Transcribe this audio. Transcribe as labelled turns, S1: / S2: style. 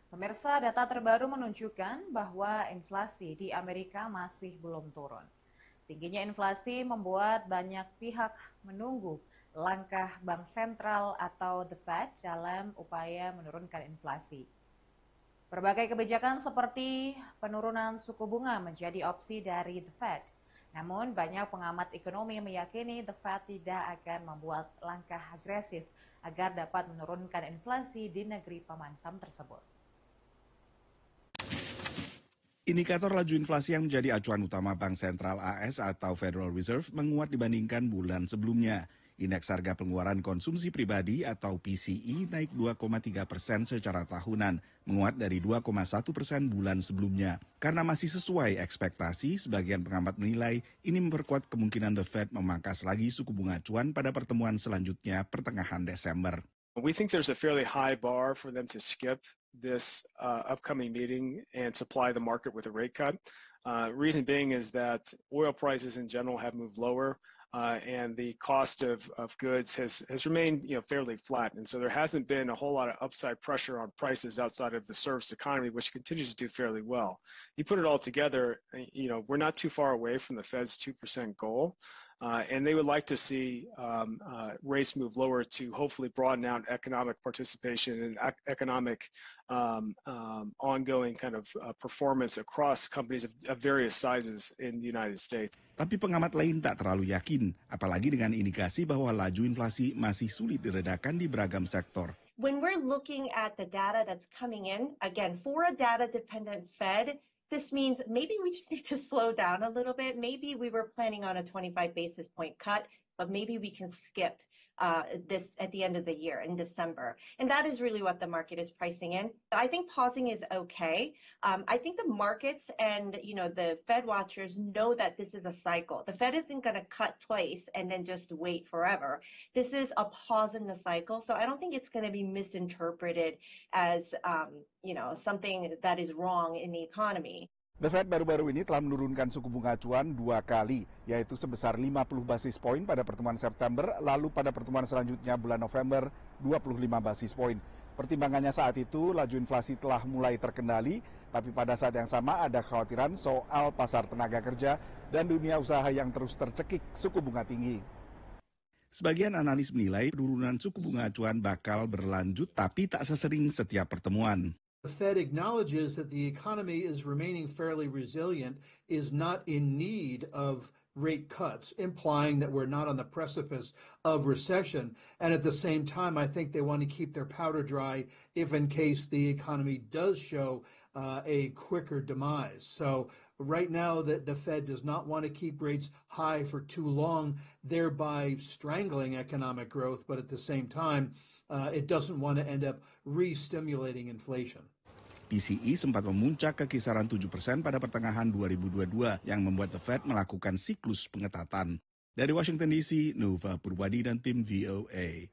S1: Pemirsa, data terbaru menunjukkan bahwa inflasi di Amerika masih belum turun. Tingginya inflasi membuat banyak pihak menunggu langkah Bank Sentral atau The Fed dalam upaya menurunkan inflasi. Berbagai kebijakan seperti penurunan suku bunga menjadi opsi dari The Fed. Namun, banyak pengamat ekonomi meyakini The Fed tidak akan membuat langkah agresif agar dapat menurunkan inflasi di negeri paman Sam tersebut.
S2: Indikator laju inflasi yang menjadi acuan utama Bank Sentral AS atau Federal Reserve menguat dibandingkan bulan sebelumnya. Indeks harga pengeluaran konsumsi pribadi atau PCE naik 2,3% secara tahunan, menguat dari 2,1% bulan sebelumnya. Karena masih sesuai ekspektasi, sebagian pengamat menilai ini memperkuat kemungkinan The Fed memangkas lagi suku bunga acuan pada pertemuan selanjutnya pertengahan Desember.
S3: We think there's a fairly high bar for them to skip this upcoming meeting and supply the market with a rate cut. Reason being is that oil prices in general have moved lower, and the cost of goods has remained fairly flat, and so there hasn't been a whole lot of upside pressure on prices outside of the service economy, which continues to do fairly well. You put it all together, we're not too far away from the Fed's 2% goal. And they would like to see rates move lower to hopefully broaden out economic participation and economic ongoing kind of performance across companies of various sizes in the United States.
S2: Tapi pengamat lain tak terlalu yakin, apalagi dengan indikasi bahwa laju inflasi masih sulit diredakan di beragam sektor.
S4: When we're looking at the data that's coming in, again, for a data-dependent Fed, this means maybe we just need to slow down a little bit. Maybe we were planning on a 25 basis point cut, but maybe we can skip this at the end of the year in December. And that is really what the market is pricing in. I think pausing is okay. I think the markets and the Fed watchers know that this is a cycle. The Fed isn't going to cut twice and then just wait forever. This is a pause in the cycle. So I don't think it's going to be misinterpreted as something that is wrong in the economy.
S2: The Fed baru-baru ini telah menurunkan suku bunga acuan 2 kali, yaitu sebesar 50 basis poin pada pertemuan September, lalu pada pertemuan selanjutnya bulan November 25 basis poin. Pertimbangannya saat itu, laju inflasi telah mulai terkendali, tapi pada saat yang sama ada kekhawatiran soal pasar tenaga kerja dan dunia usaha yang terus tercekik suku bunga tinggi. Sebagian analis menilai penurunan suku bunga acuan bakal berlanjut, tapi tak sesering setiap pertemuan.
S5: The Fed acknowledges that the economy is remaining fairly resilient, is not in need of rate cuts, implying that we're not on the precipice of recession. And at the same time, I think they want to keep their powder dry if in case the economy does show a quicker demise. So right now, the Fed does not want to keep rates high for too long, thereby strangling economic growth. But at the same time, it doesn't want to end up re-stimulating inflation.
S2: PCE sempat memuncak ke kisaran 7% pada pertengahan 2022 yang membuat The Fed melakukan siklus pengetatan. Dari Washington DC, Nova Purwadi dan tim VOA.